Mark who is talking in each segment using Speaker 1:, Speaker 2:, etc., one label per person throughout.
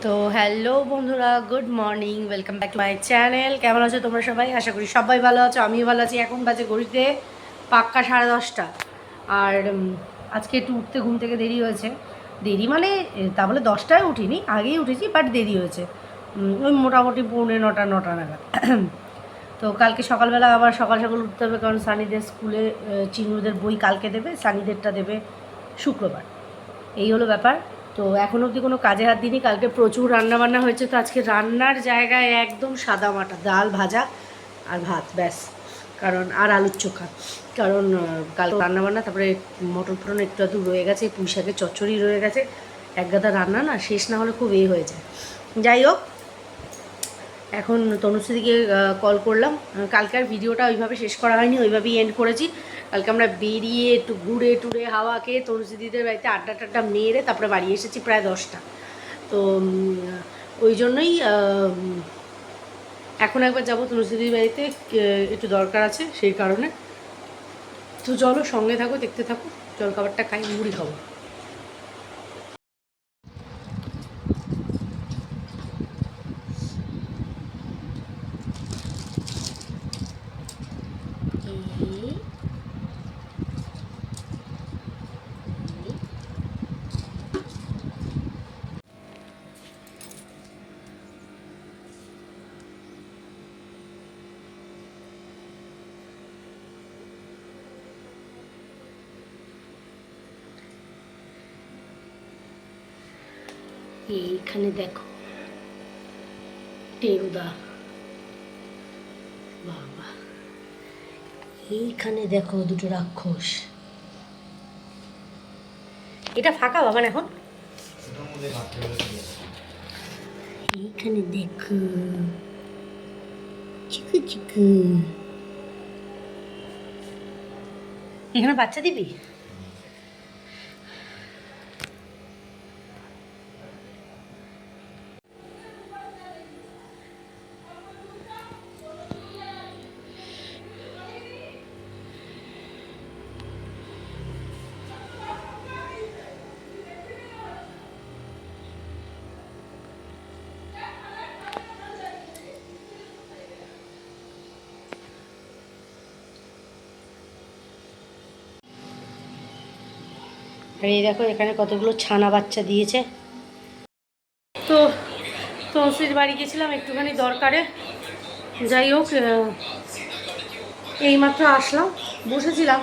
Speaker 1: তো হ্যালো বন্ধুরা, good morning, welcome back to my channel. কেমন আছো তোমরা সবাই? আশা করি সবাই ভালো আছো, আমিও ভালো আছি। এখন বাজে ঘড়িতে পাক্কা 10:30। আর আজকে একটু উঠতে ঘুম থেকে দেরি হয়েছে। দেরি মানে তা বলে 10টায় উঠিনি, আগেই উঠেছি, বাট দেরি হয়েছে। ওই মোটামুটি 9:45 নাগাদ। তো কালকে সকালবেলা আবার সকাল সকাল উঠতে হবে, কারণ সানিদের স্কুলে চিনুদের বই কালকে দেবে, সানিদেরটা দেবে শুক্রবার। এই হলো ব্যাপার। তো এখনও অবধি কোনো কাজে হাত দিইনি। কালকে প্রচুর রান্নাবান্না হয়েছে, তো আজকে রান্নার জায়গায় একদম সাদা মাটা, ডাল ভাজা আর ভাত, ব্যাস। কারণ আর আলুর চোখা, কারণ কাল রান্নাবান্না, তারপরে মটর ফোড়ন একটু আধটু রয়ে গেছে, পুঁই শাকের চচ্চড়ি রয়ে গেছে। এক গাদা রান্না না, শেষ না হলে খুব হয়ে যায়। যাই হোক, এখন তনুশ্রীদিকে কল করলাম। কালকে আর ভিডিওটা ওইভাবে শেষ করা হয়নি, ওইভাবেই এন্ড করেছি। কালকে আমরা বেরিয়ে একটু ঘুরে টুরে হাওয়া খেয়ে তনুশ্রীদিদের বাড়িতে আড্ডা টাড্ডা মেরে তারপরে বাড়ি এসেছি প্রায় 10টা। তো ওই জন্যই এখন একবার যাবো তনুশ্রীদির বাড়িতে, একটু দরকার আছে সেই কারণে। তো চলো, সঙ্গে থাকো, দেখতে থাকো। জলখাবারটা খাই, মুড়ি খাবো। এইখানে দেখো টেরুদা, বাবা, এইখানে দেখো দুটো রাক্ষস। এটা ফাঁকা বাবা এখন। এইখানে দেখো চিকু চিকু, এখানে বাচ্চা দিবি? আর এই দেখো এখানে কতগুলো ছানা বাচ্চা দিয়েছে। তো তনসির বাড়ি গেছিলাম একটুখানি দরকারে। যাই হোক, এইমাত্র আসলাম, বসেছিলাম,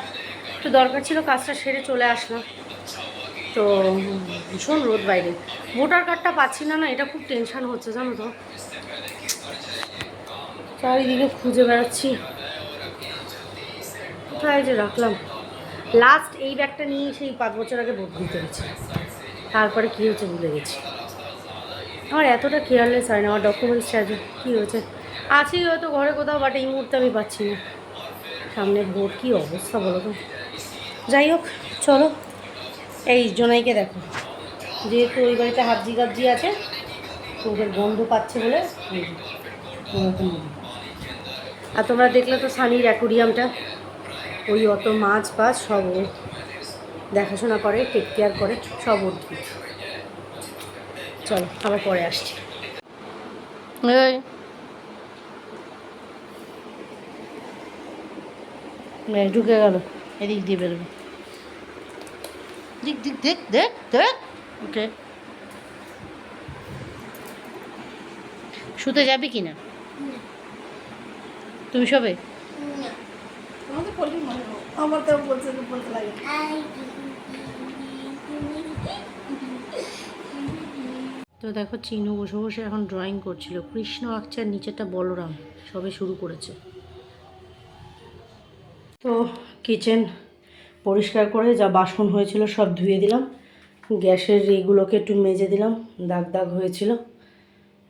Speaker 1: একটু দরকার ছিল, কাজটা সেরে চলে আসলাম। তো ভীষণ রোদ বাইরে, ভোটার কার্ডটা পাচ্ছি না, এটা খুব টেনশান হচ্ছে জানো তো। চারিদিকে খুঁজে বেড়াচ্ছি, কোথায় যে রাখলাম। লাস্ট এই ব্যাগটা নিয়ে সেই 5 বছর আগে ভোট দিতে গেছি, তারপরে কী হয়েছে ভুলে গেছি। আমার এতটা কেয়ারলেস হয় না, আমার ডকুমেন্টস চার্জে কী হয়েছে আছি হয়তো ঘরে কোথাও, বাট এই মুহূর্তে আমি পাচ্ছি না। সামনে ভোট, কী অবস্থা বলো তো। যাই হোক, চলো। এই জোনাইকে দেখো, যেহেতু ওই বাড়িতে হাবজি গাবজি আছে, তো ওদের গন্ধ পাচ্ছে বলে ওরকম। আর তোমরা দেখলে তো সানির অ্যাকোরিয়ামটা, ওই অত মাছ ফাছ সব ও দেখাশোনা করে, টেক কেয়ার করে, সব ওর। চলো আবার পরে আসছি। ঢুকে গেল, এদিক দিয়ে বেরোবে। দিক দিক দেখ দেখ দেখ। ওকে, শুতে যাবি কি না? তুমি শোবে? তো দেখো চিনু বসে বসে এখন ড্রয়িং করছিল, কৃষ্ণ আঁকছে আর নিচেরটা বলরাম, সবে শুরু করেছে। তো কিচেন পরিষ্কার করে যা বাসন হয়েছিল সব ধুয়ে দিলাম, গ্যাসের এইগুলোকে একটু মেজে দিলাম, দাগ দাগ হয়েছিল,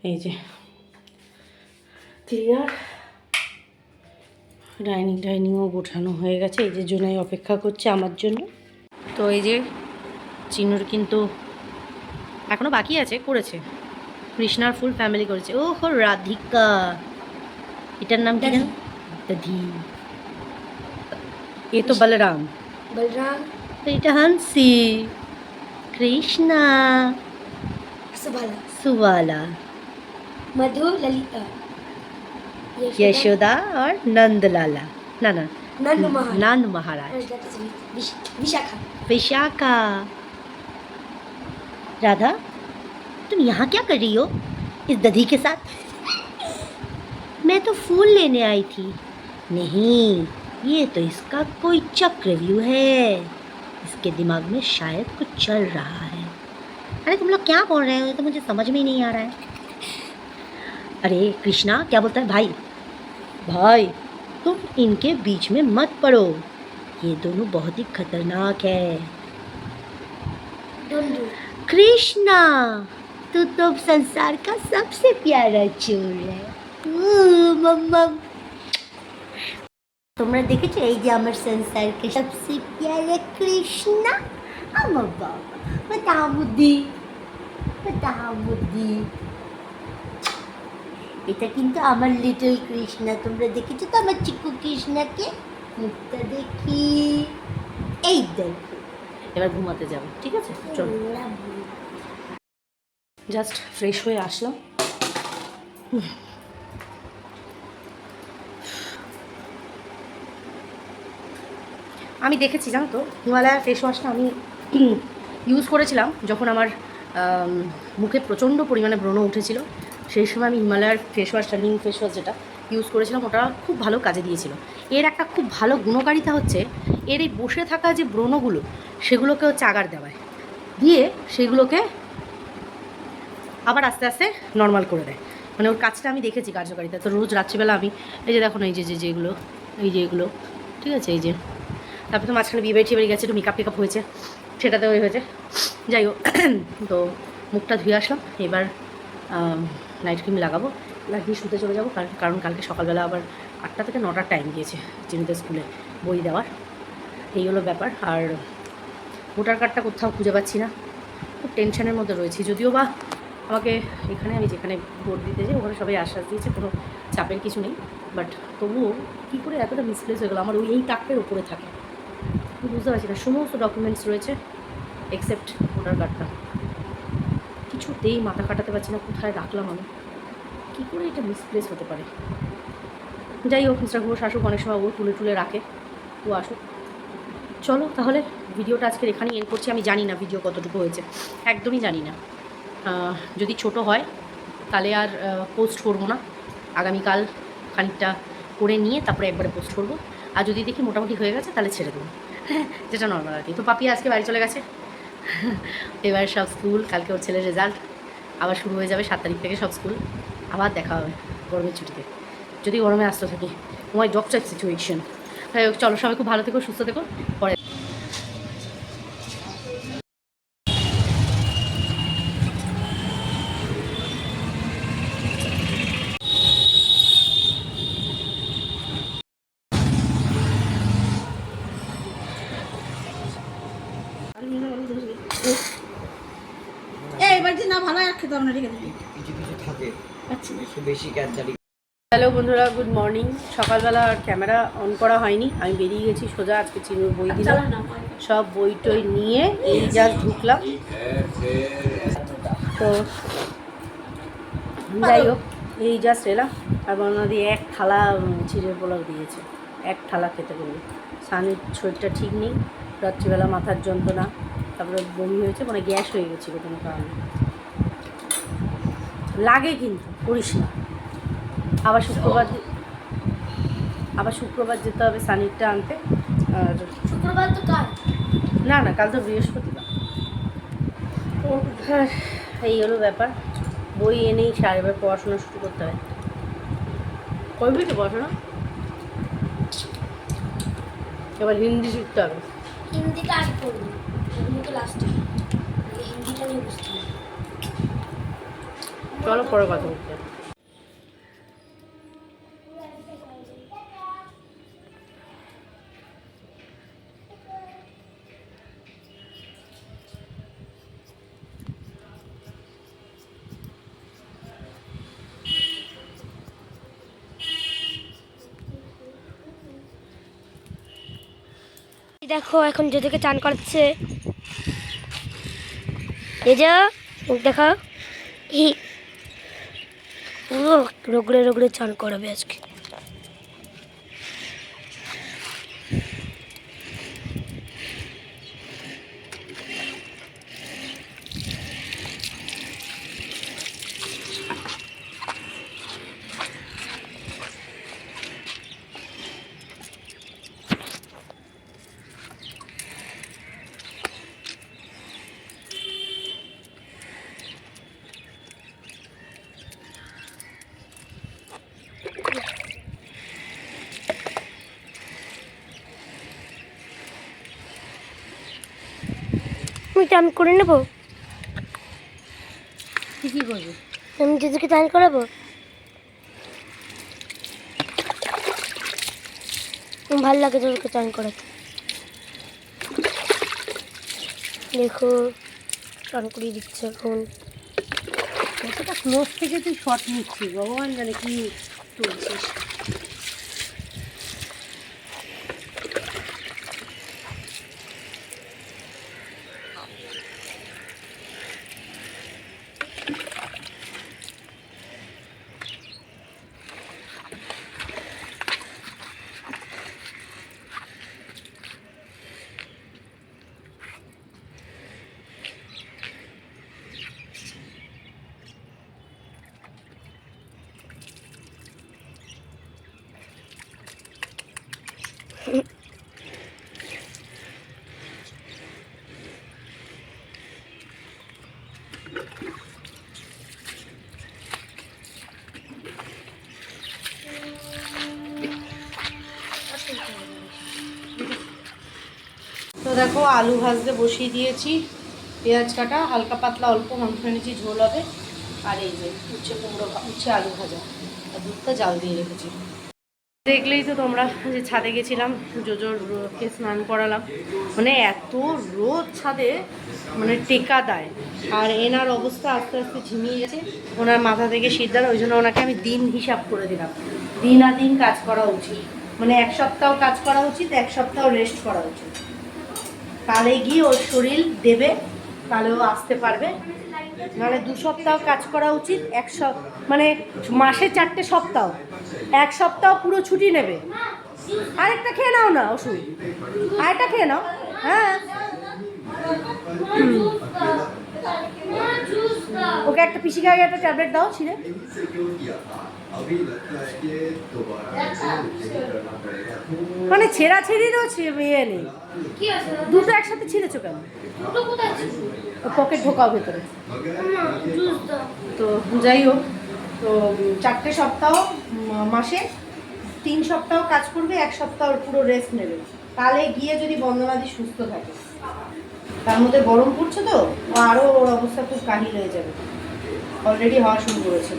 Speaker 1: এই যে ক্লিয়ার। ডাইনিংও গোছানো হয়ে গেছে, এই যে জন্যই অপেক্ষা করছে আমার জন্য। তো এই যে চিনুর কিন্তু এখনও বাকি আছে, করেছে, কৃষ্ণার ফুল ফ্যামিলি করেছে। ও হো রাধিকা, এটার নাম কি জানো? দাদি। এ তো বলরাম, তো এটা হান্সি, কৃষ্ণা,
Speaker 2: सुभाला
Speaker 1: सुवाला,
Speaker 2: मधु ललिता
Speaker 1: यशोदा और नंदलाला, ना ना
Speaker 2: नंद महाराज
Speaker 1: नंद महाराज,
Speaker 2: विशाखा
Speaker 1: विशाखा। राधा, तुम यहाँ क्या कर रही हो इस दधी के साथ? मैं तो फूल लेने आई थी। नहीं, ये तो इसका कोई चक्रव्यूह है। इसके दिमाग में शायद कुछ चल रहा है। अरे तुम लोग क्या बोल रहे हो? ये तो मुझे समझ में ही नहीं आ रहा है। अरे कृष्णा, क्या बोलता है भाई? भाई, तुम इनके बीच में मत पड़ो। ये दोनों बहुत ही खतरनाक है। कृष्णा, तू तो संसार का सबसे प्यारा चोर है। मम्मा, তোমরা দেখেছো এই যে আমার সংসারকে সবচেয়ে প্যারা কৃষ্ণা আমার বাবা বাতামুদি বাতামুদি। এটা কিন্তু আমার লিটল কৃষ্ণা। তোমরা দেখেছো তো আমার চিকু কৃষ্ণাকে? মুখটা দেখি, এই দেখো। এবার ঘুমাতে যাবো, ঠিক আছে? চলো। জাস্ট ফ্রেশ হয়ে আসলাম। আমি দেখেছি, জানো তো, হিমালয়ার ফেস ওয়াশটা আমি ইউজ করেছিলাম যখন আমার মুখে প্রচণ্ড পরিমাণে ব্রণ উঠেছিল। সেই সময় আমি হিমালয়ার ফেস ওয়াশটা, নিম ফেস ওয়াশ যেটা ইউজ করেছিলাম, ওটা খুব ভালো কাজে দিয়েছিল। এর একটা খুব ভালো গুণকারিতা হচ্ছে এর এই বসে থাকা যে ব্রণগুলো সেগুলোকে হচ্ছে আগার দেওয়ায় দিয়ে সেগুলোকে আবার আস্তে আস্তে নর্মাল করে দেয়। মানে ওর কাজটা আমি দেখেছি, কার্যকারিতা। তো রোজ রাত্রিবেলা আমি এই যে দেখো না, এই যে যেগুলো, এই যে এগুলো, ঠিক আছে, এই যে, তারপরে তো মাঝখানে বিয়ে বাড়ি গেছে, একটু মেকআপ টেকআপ হয়েছে, সেটাতে ওই হয়েছে। যাই হোক, তো মুখটা ধুয়ে আসলাম। এবার নাইট ক্রিম লাগাবো, লাগিয়ে শুতে চলে যাবো। কারণ কালকে সকালবেলা আবার 8টা থেকে 9টার টাইম দিয়েছে চিনুদের স্কুলে বই দেওয়ার। এই হলো ব্যাপার। আর ভোটার কার্ডটা কোথাও খুঁজে পাচ্ছি না, খুব টেনশনের মধ্যে রয়েছি। যদিও বা আমাকে এখানে, আমি যেখানে ভোট দিতে যাই ওখানে সবাই আশ্বাস দিয়েছে কোনো চাপের কিছু নেই, বাট তবুও কী করে এতটা মিসপ্লেস হয়ে গেলো। আমার এই টাকের ওপরে থাকে, বুঝতে পারছি না। সমস্ত ডকুমেন্টস রয়েছে এক্সেপ্ট ভোটার কার্ডটা। কিছুতেই মাথা কাটাতে পারছি না কোথায় রাখলাম আমি, কী করে এটা মিসপ্লেস হতে পারে। যাই হোক, মিস্টার ঘোষ আসুক, অনেক সময় ও তুলে রাখে, ও আসুক। চলো তাহলে ভিডিওটা আজকে এখানেই এন্ড করছি। আমি জানি না ভিডিও কতটুকু হয়েছে, একদমই জানি না। যদি ছোট হয় তাহলে আর পোস্ট করবো না, আগামীকাল খানিকটা করে নিয়ে তারপরে একবারে পোস্ট করবো। আর যদি দেখি মোটামুটি হয়ে গেছে তাহলে ছেড়ে দেবো, যেটা নর্মাল আর কি। তো পাপি আজকে বাড়ি চলে গেছে, এবার সব স্কুল, কালকে ওর ছেলের রেজাল্ট আবার শুরু হয়ে যাবে। 7 তারিখ থেকে সব স্কুল, আবার দেখা হবে গরমের ছুটিতে, যদি গরমে আসতে থাকি। মাই ডক্টর সিচুয়েশন। তাই হোক, চলো সবাই খুব ভালো থেকো, সুস্থ থেকো। পরে
Speaker 2: না ভালো খেতে আমরা রেখে দিই,
Speaker 3: কিছু কিছু থাকে
Speaker 2: আচ্ছা
Speaker 3: একটু বেশি ক্যাচালি।
Speaker 1: হ্যালো বন্ধুরা, গুড মর্নিং। সকালবেলা ক্যামেরা অন করা হয়নি, আমি বেরিয়ে গেছি সোজা। আজকে চিনুর বই দিল, সব বই টই নিয়ে এই জাস্ট ঢুকলাম। তো যাই হোক, এই জাস্ট এলাম। আর বর্ণা দিয়ে 1 থালা চিড়ের পোলাও দিয়েছে, 1 থালা খেতে বললো। সানির শরীরটা ঠিক নেই, রাত্রিবেলা মাথার যন্ত্রণা, তারপরে বমি হয়েছে, মানে গ্যাস হয়ে গেছিলো কোনো কারণে। লাগে কিন্তু করিস না। আবার শুক্রবার যেতে হবে সানিরটা আনতে। আর
Speaker 2: শুক্রবার তো কাল
Speaker 1: না, কাল তো বৃহস্পতিবার। এই হলো ব্যাপার। বই এনেই এবার পড়াশোনা শুরু করতে হয়। করবি তো পড়াশোনা? এবার হিন্দি শিখতে হবে।
Speaker 2: হিন্দিটা আগে পড়বো, হিন্দিটা লাস্টে, হিন্দিটা নিয়ে বুঝতে হবে।
Speaker 1: চলো পরে কথা বলতে।
Speaker 2: দেখো এখন যেদিকে চান করছে, এই যে মুখ দেখা, পুরো রগড়ে রগড়ে চান করাবে আজকে। আমি চান করে নেবো,
Speaker 1: তুই কী করবি?
Speaker 2: আমি দিদিকে চান করাবো। ভালো লাগে তোদেরকে চান করাতে। দেখো চান করিয়ে দিচ্ছে এখন।
Speaker 1: কতটা ক্লোজ থেকে তুই শট নিচ্ছিস, ভগবান জানে কি তুলছিস। তো দেখো আলু ভাজতে বসিয়ে দিয়েছি, পেঁয়াজ কাটা, হালকা পাতলা অল্প মাংস এনেছি, ঝোল হবে। আর এই যে উচ্ছে আলু ভাজা, আর দুধটা জাল দিয়ে রেখেছি। দেখলেই তো তোমরা যে ছাদে গেছিলাম, জোজোরকে স্নান করালাম। মানে এত রোদ ছাদে, মানে টেকা দেয়। আর এনার অবস্থা আস্তে আস্তে ঝিমিয়ে গেছে, ওনার মাথা থেকে সিদ্ধার। ওই জন্য ওনাকে আমি দিন হিসাব করে দিলাম, দিন আর দিন কাজ করা উচিত। মানে 1 সপ্তাহ কাজ করা উচিত, 1 সপ্তাহ রেস্ট করা উচিত। কালে গিয়ে ওর শরীর দেবে, কালে ও আসতে পারবে। মানে 2 সপ্তাহ কাজ করা উচিত, মানে মাসে 4টে সপ্তাহ, 1 সপ্তাহ পুরো ছুটি নেবে। আরেকটা খেয়ে নাও না ওষুধ, আরেকটা খেয়ে নাও। হ্যাঁ, ওকে একটা পিসি খাওয়া একটা ট্যাবলেট দাও ছিঁড়ে। মানে ছেঁড়াছেড়িরও ইয়ে নেই, দুটো একসাথে ছিঁড়েছো কেন? পকেট ঢোকাও ভেতরে। তো যাই হোক, তো 4টে সপ্তাহ মাসে, 3 সপ্তাহ কাজ করবে, 1 সপ্তাহ পুরো রেস্ট নেবে। কালে গিয়ে যদি বন্দনাদি সুস্থ থাকে, তার মধ্যে গরম পড়ছে তো আরও ওর অবস্থা খুব কাহিল হয়ে যাবে। অলরেডি হওয়া শুরু করেছে।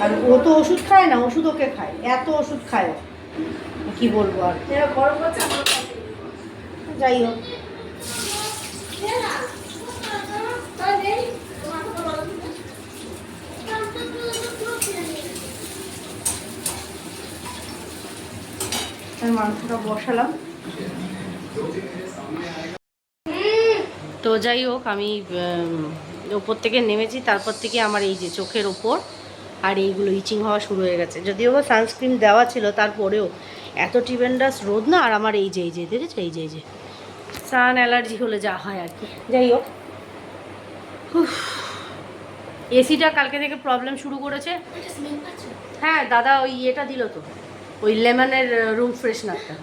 Speaker 1: আর ও তো ওষুধ খায় না, ওষুধ ওকে খায়, এত ওষুধ খায়। কি বলবো আর, গরম হচ্ছে। যাই হোক, মাংসটা বসালাম। তো যাই হোক, আমি ওপর থেকে নেমেছি, তারপর থেকে আমার এই যে চোখের ওপর আর এইগুলো ইচিং হওয়া শুরু হয়ে গেছে। যদিও বা সানস্ক্রিন দেওয়া ছিল, তারপরেও এত টিভেন্ডাস রোদ না। আর আমার এই যে দেখেছো, এই যে সান অ্যালার্জি হলে যা হয় আর কি। যাই হোক, এসিটা কালকে থেকে প্রবলেম শুরু করেছে। হ্যাঁ দাদা ওই ইয়েটা দিল তো, ওই লেমনের রুম ফ্রেশনারটা।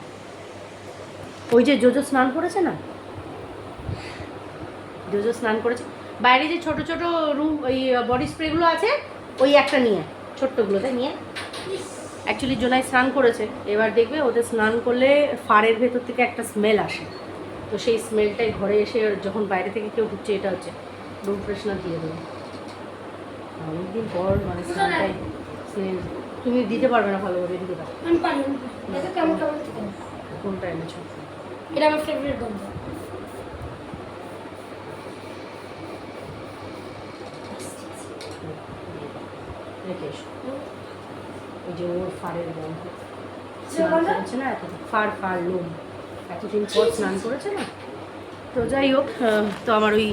Speaker 1: ওই যে জোজো স্নান করেছে না, জোজো স্নান করেছে, বাইরে যে ছোট ছোট রুম ওই বডি স্প্রেগুলো আছে, ওই একটা নিয়ে, ছোট্টগুলোতে নিয়ে। অ্যাকচুয়ালি জোনাই স্নান করেছে, এবার দেখবে ওদের স্নান করলে ফাড়ের ভেতর থেকে একটা স্মেল আসে। তো সেই স্মেলটাই ঘরে এসে যখন বাইরে থেকে কেউ ঢুকছে, এটা হচ্ছে রুম ফ্রেশনার দিয়ে দেবো। অনেকদিন পর মানে স্মেলটাই স্মেল। তুমি দিতে পারবে না ভালোভাবে, দিতে পারো। কোনটা এনেছো?
Speaker 2: এটা আমার ফেভারিট গন্ধ।
Speaker 1: ওই যে ওর ফাড়ের গন্ধ, স্নান করেছে না, এত ফাড় লোম, এতদিন পর স্নান করেছে না। তো যাই হোক, তো আমার ওই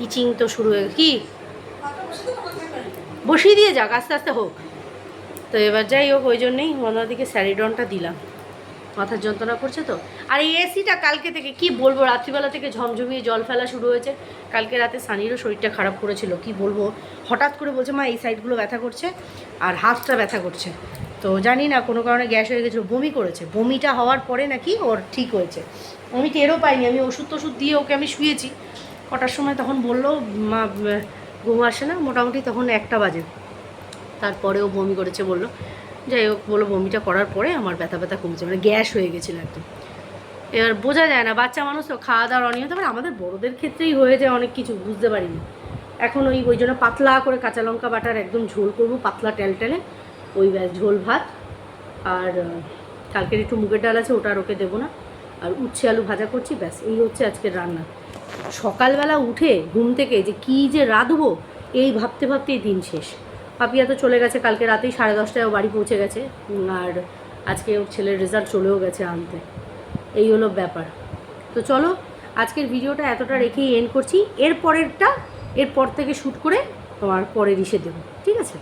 Speaker 1: ইচিং তো শুরু হয়ে কি বসিয়ে দিয়ে যাক, আস্তে আস্তে হোক। তো এবার যাই হোক, ওই জন্যেই ওনাদিকে স্যারিডনটা দিলাম, মাথার যন্ত্রণা করছে তো। আর এই এসিটা কালকে থেকে কি বলবো, রাত্রিবেলা থেকে ঝমঝমিয়ে জল ফেলা শুরু হয়েছে। কালকে রাতে সানিরও শরীরটা খারাপ করেছিল, কি বলবো, হঠাৎ করে বলছে মা এই সাইডগুলো ব্যথা করছে আর হাতটা ব্যথা করছে। তো জানি না কোনো কারণে গ্যাস হয়ে গেছিলো, বমি করেছে, বমিটা হওয়ার পরে নাকি ওর ঠিক হয়েছে। আমি টেরও পাইনি, আমি ওষুধ টষুধ দিয়ে ওকে আমি শুয়েছি। কটার সময় তখন বললো মা ঘুম আসে না, মোটামুটি তখন 1টা বাজে। তারপরেও বমি করেছে বললো। যাই হোক, বলো বমিটা করার পরে আমার ব্যথা ব্যথা কমছে, মানে গ্যাস হয়ে গেছিলো একদম। এবার বোঝা যায় না, বাচ্চা মানুষ তো খাওয়া দাওয়ার অনিয়মিত, মানে আমাদের বড়োদের ক্ষেত্রেই হয়ে যায় অনেক কিছু, বুঝতে পারিনি। এখন ওই জন্য পাতলা করে কাঁচা লঙ্কা বাটার একদম ঝোল করবো, পাতলা টেলটেলে, ওই ঝোল ভাত। আর কালকের একটু মুগের ডাল আছে, ওটা আর ওকে দেবো না। আর উচ্ছে আলু ভাজা করছি, ব্যাস এই হচ্ছে আজকের রান্না। সকালবেলা উঠে ঘুম থেকে যে কী যে রাঁধবো এই ভাবতে ভাবতেই দিন শেষ। পাপিয়া তো চলে গেছে, কালকে রাতেই 10:30টায় বাড়ি পৌঁছে গেছে। আর আজকে ওর ছেলের রেজাল্ট চলেও গেছে আনতে। এই হলো ব্যাপার। তো চলো আজকের ভিডিওটা এতটা রেখেই এন্ড করছি। এরপর থেকে শ্যুট করে তোমার পরের ইসে দেবো, ঠিক আছে?